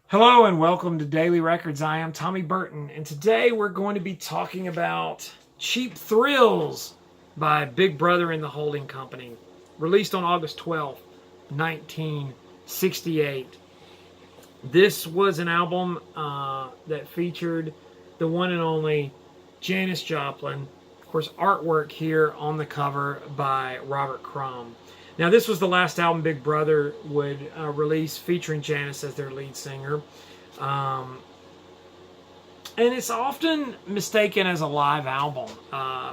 Hello and welcome to Daily Records. I am Tommy Burton, and today we're going to be talking about Cheap Thrills by Big Brother and the Holding Company, released on August 12th, 1968. This was an album that featured the one and only Janis Joplin. Of course, artwork here on the cover by Robert Crumb. Now, this was the last album Big Brother would release featuring Janis as their lead singer. Um, and it's often mistaken as a live album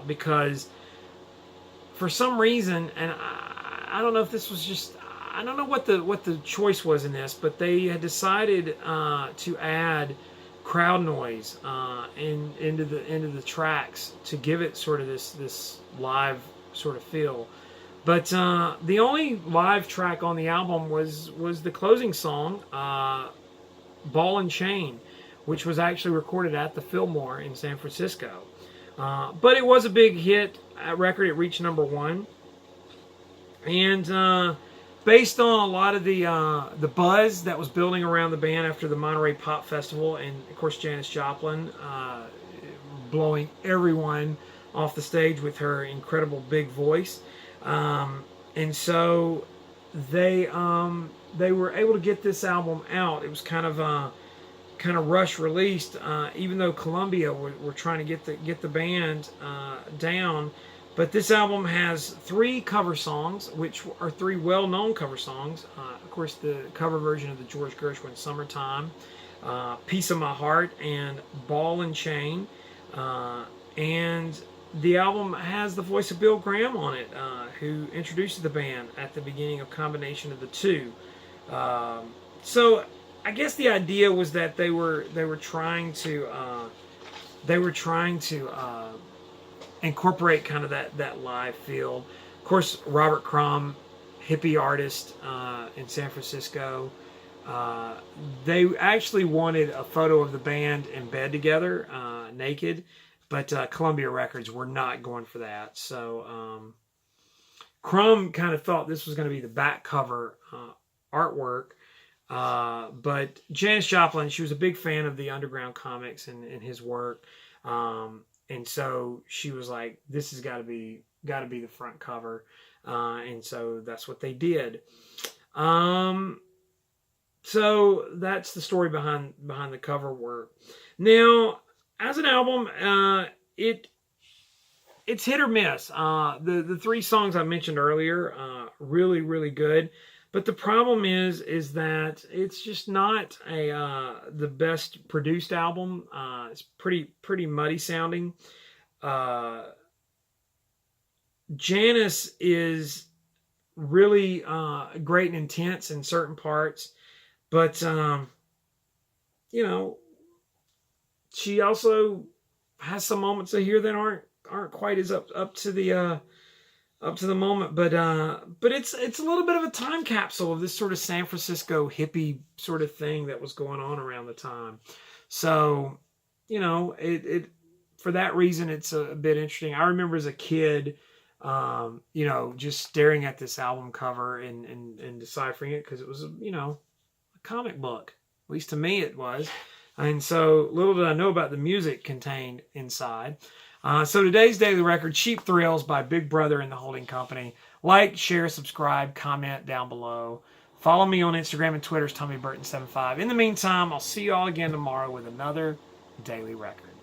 because for some reason, and I don't know if this was just, I don't know what the choice was in this, but they had decided to add crowd noise into the tracks to give it sort of this live sort of feel. But the only live track on the album was the closing song, Ball and Chain, which was actually recorded at the Fillmore in San Francisco. But it was a big hit record. It reached #1. And based on a lot of the buzz that was building around the band after the Monterey Pop Festival, and of course Janis Joplin blowing everyone off the stage with her incredible big voice. And so they were able to get this album out. It was kind of rush released, even though Columbia were trying to get the band down. But this album has 3 cover songs, which are 3 well-known cover songs. Of course, the cover version of the George Gershwin "Summertime," "Piece of My Heart," and "Ball and Chain." And the album has the voice of Bill Graham on it, who introduced the band at the beginning of combination of the two. So I guess the idea was that they were trying to incorporate kind of that live feel. Of course, Robert Crumb, hippie artist in San Francisco. They actually wanted a photo of the band in bed together, naked. But Columbia Records were not going for that. So Crumb kind of thought this was going to be the back cover artwork. But Janis Joplin, she was a big fan of the Underground Comics and his work. And so she was like, this has got to be the front cover. And so that's what they did. So that's the story behind the cover work. Now, as an album, it's hit or miss. The 3 songs I mentioned earlier, really, really good. But the problem is that it's just not the best produced album. It's pretty muddy sounding. Janis is really great and intense in certain parts, but she also has some moments here that aren't quite as up to the moment, but it's a little bit of a time capsule of this sort of San Francisco hippie sort of thing that was going on around the time. So, it for that reason it's a bit interesting. I remember as a kid, just staring at this album cover and deciphering it because it was a comic book. At least to me it was. And so little did I know about the music contained inside. So today's Daily Record, Cheap Thrills by Big Brother and the Holding Company. Like, share, subscribe, comment down below. Follow me on Instagram and Twitter as TommyBurton75. In the meantime, I'll see you all again tomorrow with another Daily Record.